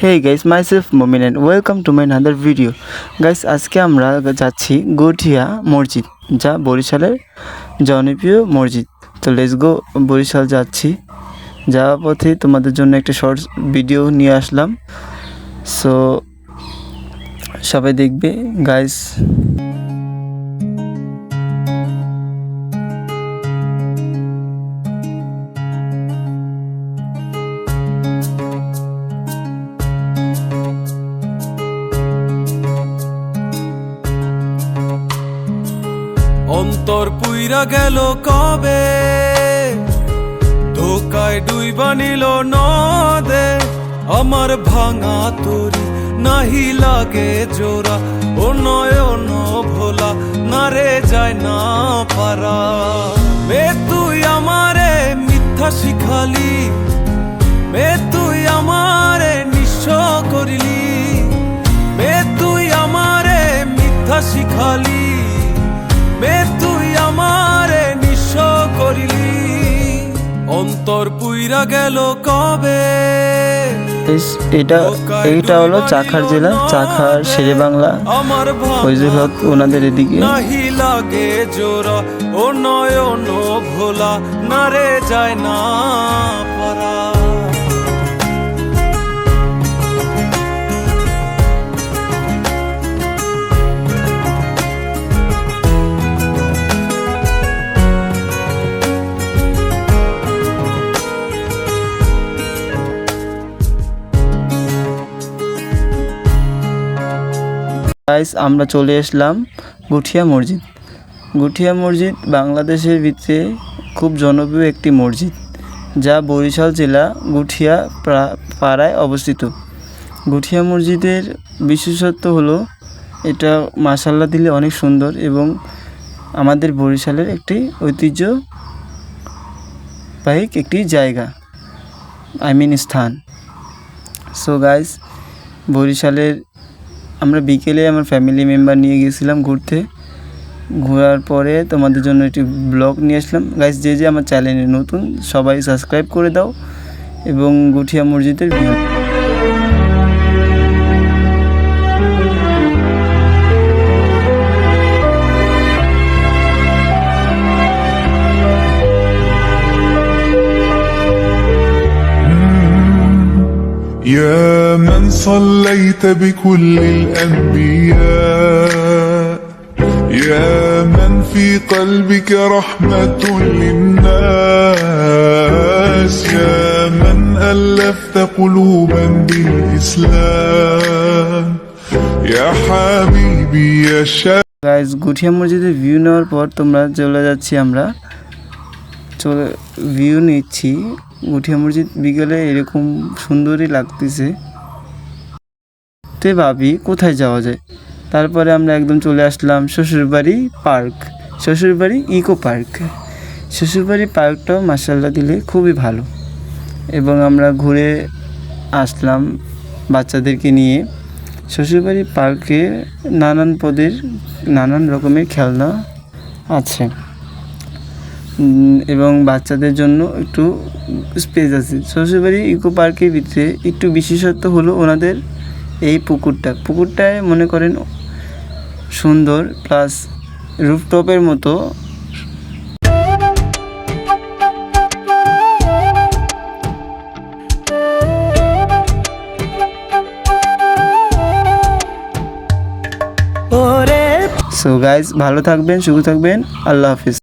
Hey guys, myself Momin and welcome to my another video. Guys, আজকে আমরা যাচ্ছি গঠিয়া মসজিদ, যা বরিশালের জনপ্রিয় মসজিদ। তো লেটস গো, বরিশাল যাচ্ছি। যাওয়ার পথে তোমাদের জন্য একটা শর্টস ভিডিও নিয়ে আসলাম, সো সবাই দেখবে গাইস। অন্তর পুইরা গেল কবে, ধোকায় ডুইবা নিল নদে। আমার ভাঙা তরি নাহি লাগে জোড়া, ও নয়ন ভোলা না রে যায় না পারা। মে তুই আমারে মিথ্যা শিখালি, মে তুই আমারে নিঃস্ব করিলি, মে তুই আমারে মিথ্যা শিখালি, মে তুই আমারে নিঃস্ব করিলি। অন্তর পুইরা গেল কবে। এটা হলো চাখার জেলা, চাখার শেরে বাংলা, ফয়জুল হক ওনাদের এদিকে। নাহি লাগে জোড়া, ও নয়ন ভোলা না রে যায় না পারা। গাইস, আমরা চলে আসলাম গঠিয়া মসজিদ। গঠিয়া মসজিদ বাংলাদেশের ভিতরে খুব জনপ্রিয় একটি মসজিদ, যা বরিশাল জেলা গঠিয়া পাড়ায় অবস্থিত। গঠিয়া মসজিদের বিশেষত্ব হলো এটা মাশাআল্লাহ দিলে অনেক সুন্দর এবং আমাদের বরিশালের একটি ঐতিহ্যবাহী একটি জায়গা, স্থান। সো গাইস, বরিশালের আমরা বিকেলে আমার ফ্যামিলি মেম্বার নিয়ে গেছিলাম ঘুরতে। ঘোরার পরে তোমাদের জন্য একটি ব্লগ নিয়ে আসলাম। গাইস, যে আমার চ্যানেলে নতুন সবাই সাবস্ক্রাইব করে দাও এবং গঠিয়া মসজিদের ভিউ। يا من صليت بكل الأنبياء، يا من في قلبك رحمة للناس، يا من ألفت قلوبا بالإسلام، يا حبيبي يا গাইস, গঠিয়া মসজিদের ভিউ নেওয়ার পর তোমরা চলে যাচ্ছি, আমরা ভিউ নিচ্ছি। গঠিয়া মসজিদ বিকেলে এরকম সুন্দরই লাগতেছে, তো ভাবি কোথায় যাওয়া যায়। তারপরে আমরা একদম চলে আসলাম শ্বশুরবাড়ি পার্ক, শ্বশুরবাড়ি ইকো পার্ক। শ্বশুরবাড়ি পার্কটাও মাশাআল্লাহ দিলে খুবই ভালো এবং আমরা ঘুরে আসলাম বাচ্চাদেরকে নিয়ে। শ্বশুরবাড়ি পার্কে নানান রকমের খেলনা আছে এবং বাচ্চাদের জন্য একটু স্পেস আছে। শ্বশুরবাড়ি ইকো পার্কের ভিতরে একটু বিশেষত্ব হলো ওনাদের এই পুকুরটায় মনে করেন সুন্দর, প্লাস রুফটপের মতো। সো গাইজ, ভালো থাকবেন, সুস্থ থাকবেন, আল্লাহ হাফিজ।